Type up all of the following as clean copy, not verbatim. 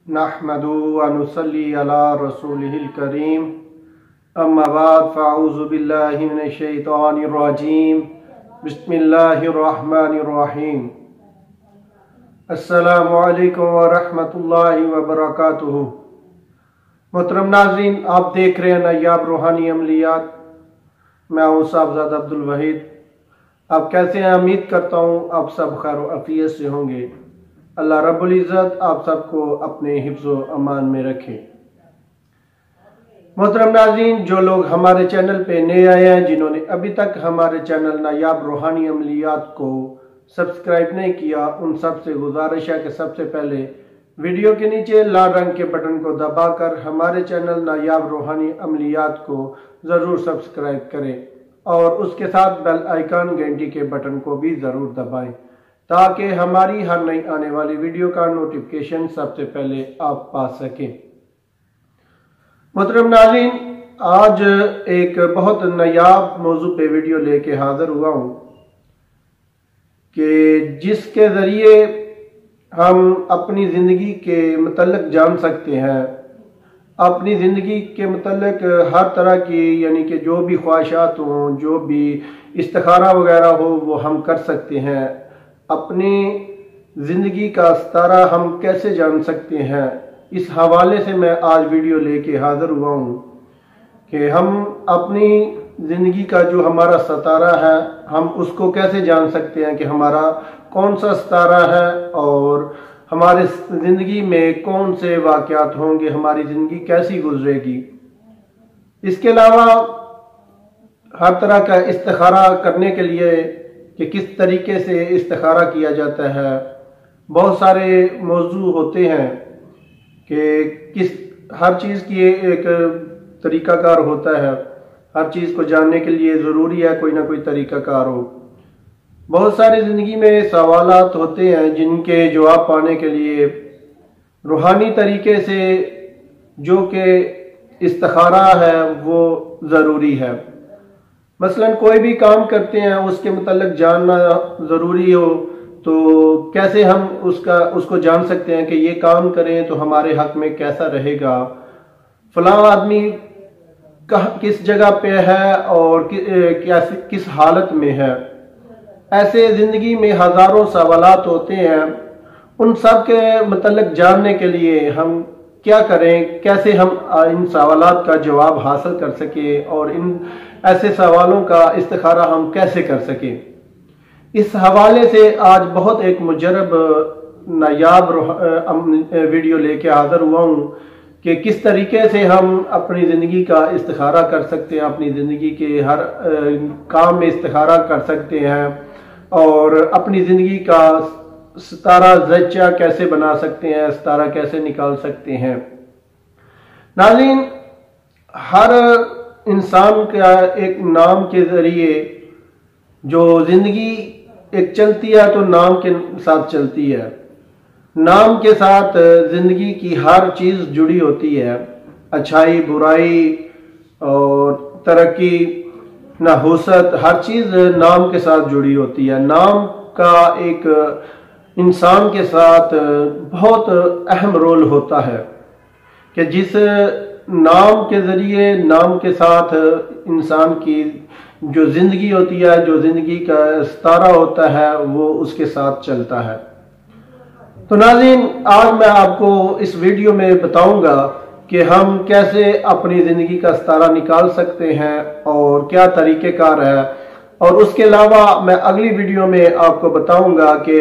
नहमदु व नुसल्ली अला रसूलिहिल करीम अम्मा बाद फ़अऊज़ु बिल्लाहि मिनश शैतानिर रजीम बिस्मिल्लाहिर रहमानिर रहीम। अस्सलामु अलैकुम व रहमतुल्लाहि व बरकातुहू। मोहतरम नाज़रीन, आप देख रहे हैं नायाब रूहानी अमलियात। मैं हूँ साहबजादा अब्दुल वहीद। आप कैसे हैं? उम्मीद करता हूँ आप सब खैर व आफियत से होंगे। अल्लाह रब्बुल इज़्ज़त आप सबको अपने हिफ्ज़ो अमान में रखे। मोहतरम नाज़रीन, जो लोग हमारे चैनल पे नए आए हैं, जिन्होंने अभी तक हमारे चैनल नायाब रूहानी अमलियात को सब्सक्राइब नहीं किया, उन सब से गुजारिश है कि सबसे पहले वीडियो के नीचे लाल रंग के बटन को दबाकर हमारे चैनल नायाब रूहानी अमलियात को ज़रूर सब्सक्राइब करें और उसके साथ बेल आइकन घंटी के बटन को भी ज़रूर दबाएं ताकि हमारी हर नई आने वाली वीडियो का नोटिफिकेशन सबसे पहले आप पा सकें। मोहतरम नाज़रीन, आज एक बहुत नायाब मौजू पे वीडियो लेके हाजिर हुआ हूँ कि जिसके ज़रिए हम अपनी ज़िंदगी के मतलब जान सकते हैं, अपनी ज़िंदगी के मतलब हर तरह की यानी कि जो भी ख्वाहिशात हों, जो भी इस्तिखारा वगैरह हो, वो हम कर सकते हैं। अपनी ज़िंदगी का सितारा हम कैसे जान सकते हैं, इस हवाले से मैं आज वीडियो लेके हाज़िर हुआ हूँ कि हम अपनी ज़िंदगी का जो हमारा सितारा है, हम उसको कैसे जान सकते हैं कि हमारा कौन सा सितारा है और हमारे ज़िंदगी में कौन से वाक़यात होंगे, हमारी ज़िंदगी कैसी गुजरेगी। इसके अलावा हर तरह का इस्तिखारा करने के लिए कि किस तरीके से इस्तिखारा किया जाता है, बहुत सारे मौजू होते हैं कि किस हर चीज़ की एक तरीक़ाकार होता है। हर चीज़ को जानने के लिए ज़रूरी है कोई ना कोई तरीक़ाकार हो। बहुत सारी ज़िंदगी में सवालात होते हैं जिनके जवाब पाने के लिए रूहानी तरीके से जो कि इस्तिखारा है वो ज़रूरी है। मसलन कोई भी काम करते हैं उसके मतलब जानना ज़रूरी हो, तो कैसे हम उसको जान सकते हैं कि ये काम करें तो हमारे हक में कैसा रहेगा, फलां आदमी किस जगह पे है और किस हालत में है। ऐसे ज़िंदगी में हज़ारों सवालात होते हैं। उन सब के मतलब जानने के लिए हम क्या करें, कैसे हम इन सवालात का जवाब हासिल कर सकें और इन ऐसे सवालों का इस्तिखारा हम कैसे कर सकें। इस हवाले से आज बहुत एक मुजरब नायाब वीडियो लेके हाज़िर हुआ हूँ कि किस तरीके से हम अपनी ज़िंदगी का इस्तिखारा कर सकते हैं, अपनी ज़िंदगी के हर काम में इस्तिखारा कर सकते हैं और अपनी ज़िंदगी का सितारा ज़च्चा कैसे बना सकते हैं, सितारा कैसे निकाल सकते हैं। नाज़रीन, हर इंसान का एक नाम के ज़रिए जो ज़िंदगी एक चलती है तो नाम के साथ चलती है। नाम के साथ ज़िंदगी की हर चीज़ जुड़ी होती है, अच्छाई बुराई और तरक्की नहुसत, हर चीज़ नाम के साथ जुड़ी होती है। नाम का एक इंसान के साथ बहुत अहम रोल होता है कि जिस नाम के ज़रिए नाम के साथ इंसान की जो ज़िंदगी होती है, जो ज़िंदगी का सितारा होता है, वो उसके साथ चलता है। तो नाज़रीन, आज मैं आपको इस वीडियो में बताऊंगा कि हम कैसे अपनी ज़िंदगी का सितारा निकाल सकते हैं और क्या तरीक़ेकार है। और उसके अलावा मैं अगली वीडियो में आपको बताऊंगा कि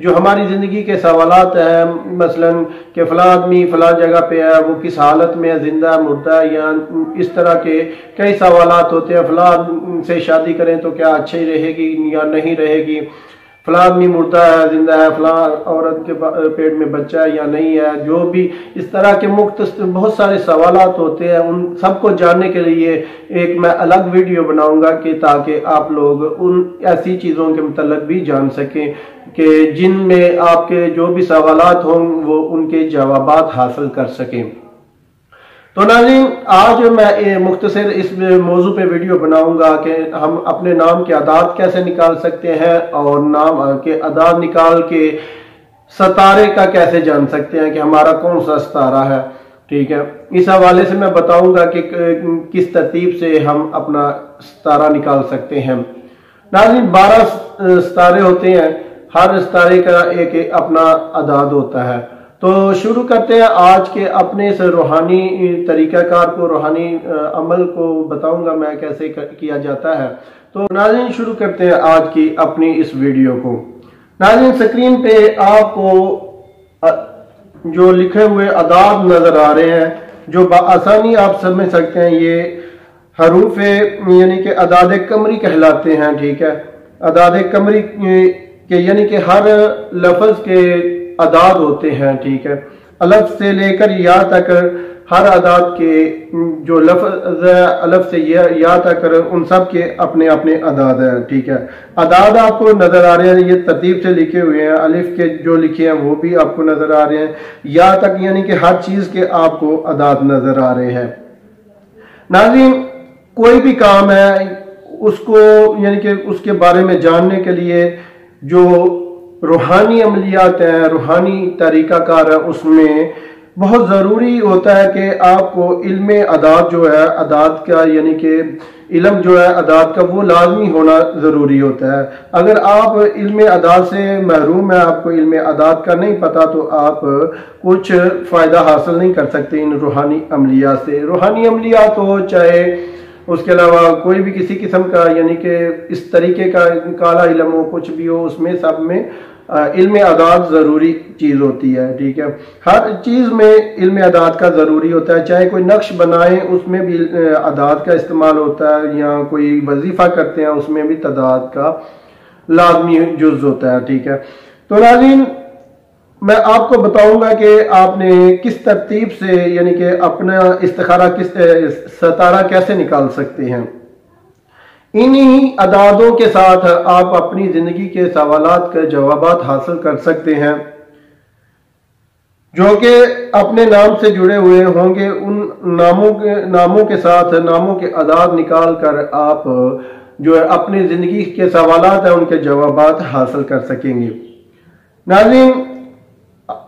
जो हमारी ज़िंदगी के सवालात हैं, मसलन कि फ़लाँ आदमी फ़लाँ जगह पे है, वो किस हालत में है, ज़िंदा है मुर्दा है, या इस तरह के कई सवालात होते हैं। फ़लाँ से शादी करें तो क्या अच्छी रहेगी या नहीं रहेगी, फ़लाँ आदमी मुर्दा है ज़िंदा है, फ़लाँ औरत के पेट में बच्चा है या नहीं है। जो भी इस तरह के बहुत सारे सवालात होते हैं, उन सबको जानने के लिए एक मैं अलग वीडियो बनाऊंगा कि ताकि आप लोग उन ऐसी चीज़ों के मतलब भी जान सकें कि जिनमें आपके जो भी सवालात हों वो उनके जवाबात हासिल कर सकें। तो नाज़रीन, आज मैं मुख्तसर इस मौजू पे वीडियो बनाऊंगा कि हम अपने नाम के अदाद कैसे निकाल सकते हैं और नाम के अदाद निकाल के सितारे का कैसे जान सकते हैं कि हमारा कौन सा सितारा है। ठीक है, इस हवाले से मैं बताऊंगा कि किस तरतीब से हम अपना सितारा निकाल सकते हैं। नाज़रीन, 12 सितारे होते हैं, हर सितारे का एक अपना अदाद होता है। तो शुरू करते हैं आज के अपने इस रूहानी तरीक़ाकार को, रूहानी अमल को बताऊंगा मैं कैसे किया जाता है। तो नाज़रीन, शुरू करते हैं आज की अपनी इस वीडियो को। नाज़रीन, स्क्रीन पे आपको जो लिखे हुए अदाद नजर आ रहे हैं, जो आसानी आप समझ सकते हैं, ये हरूफ यानी कि अदाद कमरी कहलाते हैं। ठीक है, अदाद कमरी के यानी कि हर लफ्ज के अदाद होते हैं। ठीक है, अलफ से लेकर या तक हर अदाद के जो लफ्ज है, अलफ से या तक उन सब के अपने अपने अदाद हैं। ठीक है, अदाद आपको नजर आ रहे हैं, ये तरतीब से लिखे हुए हैं। अलिफ के जो लिखे हैं वो भी आपको नजर आ रहे हैं, या तक यानी कि हर चीज के आपको अदाद नजर आ रहे हैं। नाज़रीन, कोई भी काम है उसको यानी कि उसके बारे में जानने के लिए जो रूहानी अमलियात हैं, रूहानी तरीक़ाकार है, उसमें बहुत ज़रूरी होता है कि आपको इल्म अदाद जो है, अदाद का यानी कि इल्म जो है अदाद का, वो लाजमी होना ज़रूरी होता है। अगर आप इल्म अदाद से महरूम है, आपको इल्म अदाद का नहीं पता, तो आप कुछ फ़ायदा हासिल नहीं कर सकते इन रूहानी अमलियात से। रूहानी अमलियात हो चाहे उसके अलावा कोई भी किसी किस्म का यानी कि इस तरीके का काला इल्म हो, कुछ भी हो, उसमें सब में इल्म अदाद ज़रूरी चीज़ होती है। ठीक है, हर चीज़ में इल्म अदाद का ज़रूरी होता है। चाहे कोई नक्श बनाए उसमें भी अदाद का इस्तेमाल होता है, या कोई वजीफ़ा करते हैं उसमें भी तादाद का लाजमी जुज़ होता है। ठीक है, तो नाज़रीन, मैं आपको बताऊंगा कि आपने किस तरतीब से यानी कि अपना इस्तिखारा सितारा कैसे निकाल सकते हैं। इन्हीं अदादों के साथ आप अपनी जिंदगी के सवालात के जवाबात हासिल कर सकते हैं, जो कि अपने नाम से जुड़े हुए होंगे। उन नामों के साथ नामों के अदाद निकाल कर आप जो है अपनी जिंदगी के सवालात हैं उनके जवाबात हासिल कर सकेंगे। नाज़रीन,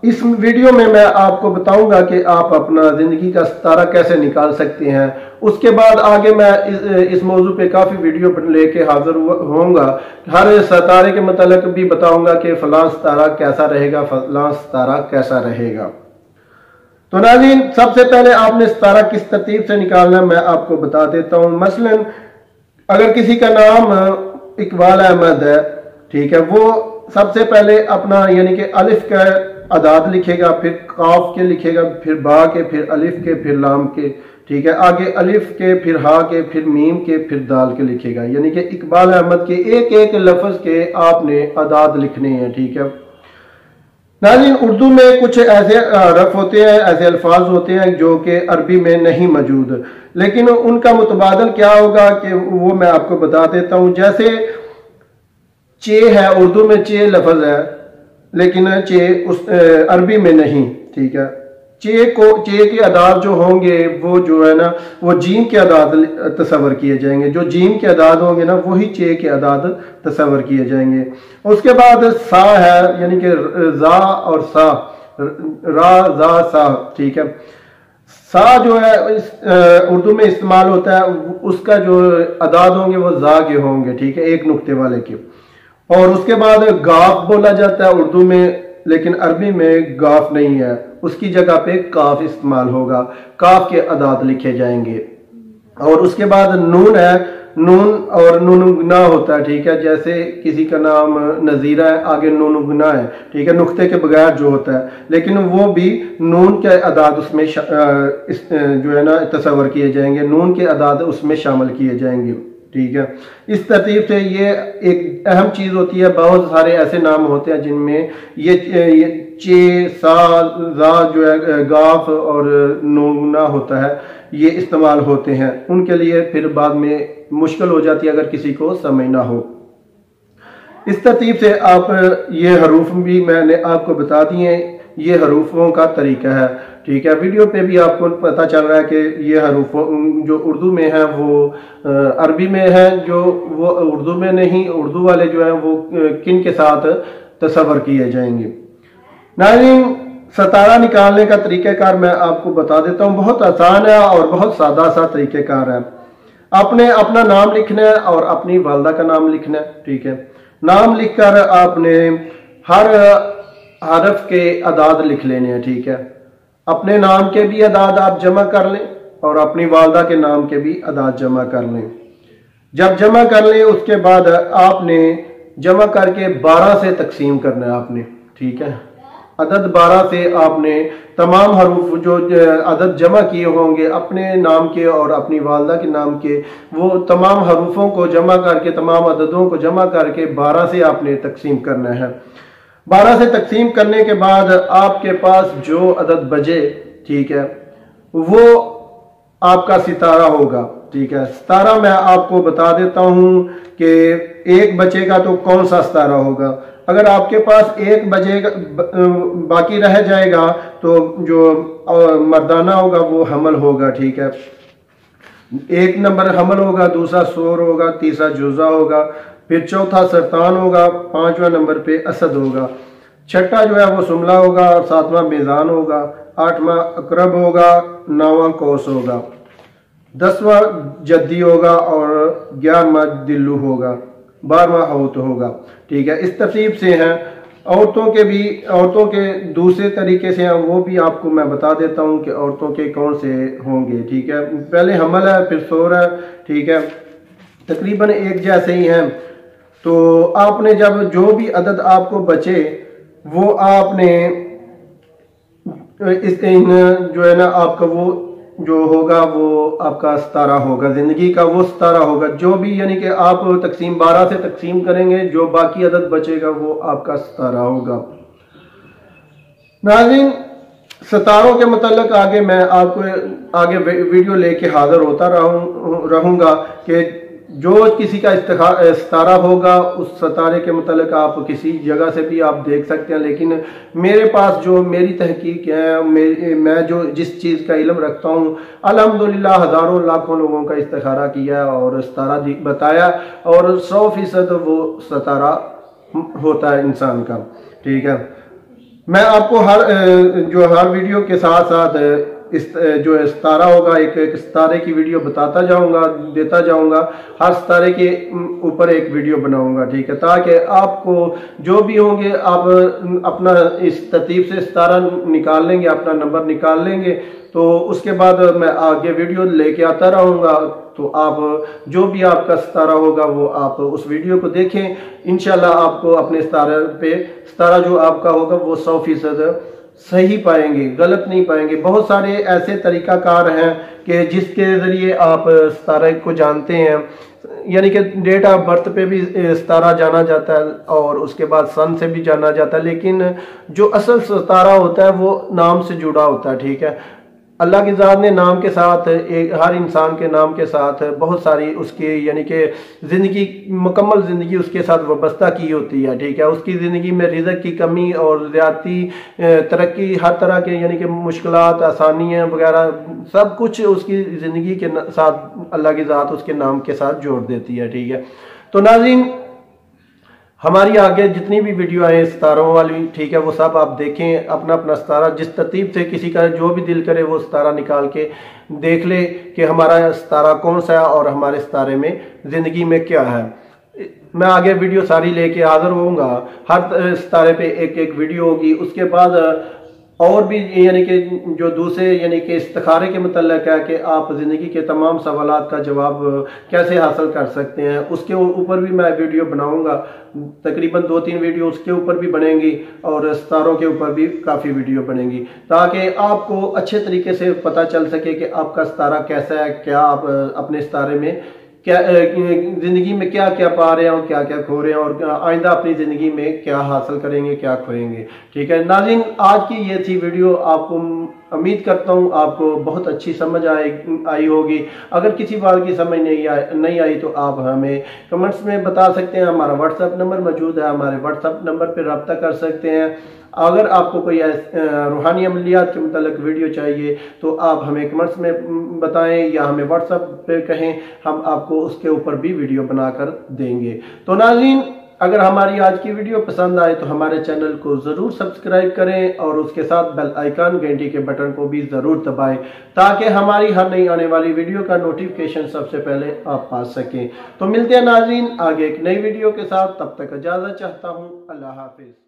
इस वीडियो में मैं आपको बताऊंगा कि आप अपना जिंदगी का सितारा कैसे निकाल सकते हैं। उसके बाद आगे मैं इस मौजू पे काफी वीडियो लेके हाजिर होऊंगा। हर सितारे के मतलब भी बताऊंगा कि फलां सितारा कैसा रहेगा, फलां सितारा कैसा रहेगा। तो नाज़रीन, सबसे पहले आपने सितारा किस तरतीब से निकालना मैं आपको बता देता हूँ। मसलन अगर किसी का नाम इकबाल अहमद है, ठीक है, वो सबसे पहले अपना यानी कि अलिफ का अदाद लिखेगा, फिर काफ के लिखेगा, फिर बा के, फिर अलिफ के, फिर लाम के। ठीक है, आगे अलिफ के, फिर हा के, फिर मीम के, फिर दाल के लिखेगा। यानी कि इकबाल अहमद के एक एक लफ्ज के आपने अदाद लिखने हैं। ठीक है नाज़रीन, उर्दू में कुछ ऐसे हरफ होते हैं, ऐसे अल्फाज होते हैं जो कि अरबी में नहीं मौजूद, लेकिन उनका मुतबादल क्या होगा कि वो मैं आपको बता देता हूँ। जैसे चे है, उर्दू में चे लफ्ज है, लेकिन चे उस अरबी में नहीं। ठीक है, चे के अदाद जो होंगे वो जो है ना, वो जीम के अदाद तस्वर किए जाएंगे। जो जीम के अदाद होंगे ना, वही चे के अदाद तस्वर किए जाएंगे। उसके बाद सा है, यानी कि जा और सा, रा जा सा। ठीक है, सा जो है उर्दू में इस्तेमाल होता है, उसका जो अदाद होंगे वो जा के होंगे। ठीक है, एक नुक्ते वाले के। और उसके बाद गाफ बोला जाता है उर्दू में, लेकिन अरबी में गाफ नहीं है, उसकी जगह पे काफ इस्तेमाल होगा, काफ के अदाद लिखे जाएंगे। और उसके बाद नून है, नून और नून गुना होता है। ठीक है, जैसे किसी का नाम नजीरा है, आगे नून गुना है। ठीक है, नुक्ते के बगैर जो होता है, लेकिन वो भी नून के अदाद उसमें जो है ना तस्वर किए जाएंगे, नून के अदाद उसमें शामिल किए जाएंगे। ठीक है, इस तरतीब से ये एक अहम चीज होती है। बहुत सारे ऐसे नाम होते हैं जिनमें ये चे, सा, जा जो है, गाफ और नूना होता है, ये इस्तेमाल होते हैं। उनके लिए फिर बाद में मुश्किल हो जाती है अगर किसी को समझना हो। इस तरतीब से आप ये हरूफ भी मैंने आपको बता दिए, ये हरूफों का तरीका है। ठीक है, वीडियो पे भी आपको पता चल रहा है कि ये हरूफ जो उर्दू में है वो अरबी में है, जो वो उर्दू में नहीं, उर्दू वाले जो है वो किन के साथ तस्वर किए जाएंगे। नाज़रीन, सतारा निकालने का तरीक़ेकार मैं आपको बता देता हूँ। बहुत आसान है और बहुत सादा सा तरीक़ेकार है। आपने अपना नाम लिखना है और अपनी वालदा का नाम लिखना है, ठीक है। नाम लिखकर आपने हर हरफ के अदाद लिख लेने हैं, ठीक है। अपने नाम के भी अदाद आप जमा कर लें और अपनी वालदा के नाम के भी अदाद जमा कर लें। जब जमा कर लें उसके बाद आपने जमा करके 12 से तकसीम करना है आपने, ठीक है। अदद 12 से आपने तमाम हरूफ जो अदद जमा किए होंगे अपने नाम के और अपनी वालदा के नाम के, वो तमाम हरूफों को जमा करके, तमाम अददों को जमा करके 12 से आपने तकसीम करना है। 12 से तकसीम करने के बाद आपके पास जो अदद बचे, ठीक है, वो आपका सितारा होगा, ठीक है। सितारा मैं आपको बता देता हूं कि एक बचेगा तो कौन सा सितारा होगा। अगर आपके पास एक बचेगा, बाकी रह जाएगा, तो जो मर्दाना होगा वो हमल होगा, ठीक है। एक नंबर हमल होगा, दूसरा सोर होगा, तीसरा जुज़ा होगा, फिर चौथा सरतान होगा, 5वां नंबर पे असद होगा, छठा जो है वो सुमला होगा, 7वां मेज़ान होगा, 8वां अकरब होगा, 9वां कौस होगा, 10वां जद्दी होगा और 11वां दिल्लू होगा, 12वां औत होगा, ठीक है। इस तरतीब से हैं। औरतों के दूसरे तरीके से हैं, वो भी आपको मैं बता देता हूँ कि औरतों के कौन से होंगे, ठीक है। पहले हमल है, फिर सोर है, ठीक है, तकरीबन एक जैसे ही हैं। तो आपने जब जो भी अदद आपको बचे वो आपने जो है ना आपका वो जो होगा वो आपका सितारा होगा, जिंदगी का वो सितारा होगा। जो भी यानी कि आप तकसीम 12 से तकसीम करेंगे, जो बाकी अदद बचेगा वो आपका सितारा होगा। नाज़रीन, सितारों के मतलब आगे मैं आपको आगे वीडियो लेके हाजिर होता रहूँगा कि जो किसी का सितारा होगा उस सितारे के मतलब आप किसी जगह से भी आप देख सकते हैं। लेकिन मेरे पास जो मेरी तहकीक है, मैं जो जिस चीज़ का इल्म रखता हूँ, अल्हम्दुलिल्लाह हज़ारों लाखों लोगों का इस्तिखारा किया और सितारा बताया और 100% वो सितारा होता है इंसान का, ठीक है। मैं आपको हर वीडियो के साथ साथ इस जो सितारा होगा एक सितारे की वीडियो बताता जाऊंगा, देता जाऊंगा। हर सितारे के ऊपर एक वीडियो बनाऊंगा, ठीक है, ताकि आपको जो भी होंगे आप अपना इस तरतीब से सितारा निकाल लेंगे, अपना नंबर निकाल लेंगे। तो उसके बाद मैं आगे वीडियो लेके आता रहूँगा। तो आप जो भी आपका सितारा होगा वो आप उस वीडियो को देखें। इंशाल्लाह आपको अपने सितारा जो आपका होगा वो 100% सही पाएंगे, गलत नहीं पाएंगे। बहुत सारे ऐसे तरीकाकार हैं कि जिसके ज़रिए आप सितारे को जानते हैं, यानी कि डेट ऑफ बर्थ पे भी सितारा जाना जाता है और उसके बाद सन से भी जाना जाता है। लेकिन जो असल सितारा होता है वो नाम से जुड़ा होता है, ठीक है। अल्लाह की ज़ात ने नाम के साथ हर इंसान के नाम के साथ बहुत सारी उसकी यानी कि ज़िंदगी, मुकम्मल ज़िंदगी उसके साथ वाबस्ता की होती है, ठीक है। उसकी ज़िंदगी में रिज़्क़ की कमी और ज़्यादती, तरक्की, हर तरह के यानी कि मुश्किलात, आसानियाँ वगैरह सब कुछ उसकी ज़िंदगी के साथ अल्लाह की ज़ात उसके नाम के साथ जोड़ देती है, ठीक है। तो नाज़रीन, हमारी आगे जितनी भी वीडियो आए सितारों वाली, ठीक है, वो सब आप देखें। अपना अपना सितारा जिस तरतीब से किसी का जो भी दिल करे वो सितारा निकाल के देख ले कि हमारा सितारा कौन सा है और हमारे सितारे में ज़िंदगी में क्या है। मैं आगे वीडियो सारी लेके हाजिर होऊंगा। हर सितारे पे एक एक वीडियो होगी। उसके बाद और भी यानी कि जो दूसरे यानी कि इस्तिखारे के मतलब है कि आप ज़िंदगी के तमाम सवालात का जवाब कैसे हासिल कर सकते हैं, उसके ऊपर भी मैं वीडियो बनाऊंगा। तकरीबन 2-3 वीडियो उसके ऊपर भी बनेंगी और सितारों के ऊपर भी काफ़ी वीडियो बनेंगी, ताकि आपको अच्छे तरीके से पता चल सके कि आपका सितारा कैसा है, क्या आप अपने सितारे में क्या ज़िंदगी में क्या क्या पा रहे हैं और क्या क्या खो रहे हैं और आइंदा अपनी ज़िंदगी में क्या हासिल करेंगे, क्या खोएंगे, ठीक है। नाज़रीन, आज की ये थी वीडियो। आपको उम्मीद करता हूँ आपको बहुत अच्छी समझ आई होगी। अगर किसी बात की समझ नहीं आई तो आप हमें कमेंट्स में बता सकते हैं। हमारा व्हाट्सएप नंबर मौजूद है, हमारे व्हाट्सएप नंबर पर रब्ता कर सकते हैं। अगर आपको कोई रूहानी अमलियात के मतलब वीडियो चाहिए तो आप हमें कमेंट्स में बताएं या हमें व्हाट्सएप पे कहें, हम आपको उसके ऊपर भी वीडियो बनाकर देंगे। तो नाज़रीन, अगर हमारी आज की वीडियो पसंद आए तो हमारे चैनल को ज़रूर सब्सक्राइब करें और उसके साथ बेल आइकन घंटी के बटन को भी ज़रूर दबाएं ताकि हमारी हर नई आने वाली वीडियो का नोटिफिकेशन सबसे पहले आप पा सकें। तो मिलते हैं नाज़रीन आगे एक नई वीडियो के साथ, तब तक इजाज़त चाहता हूँ। अल्लाह हाफिज़।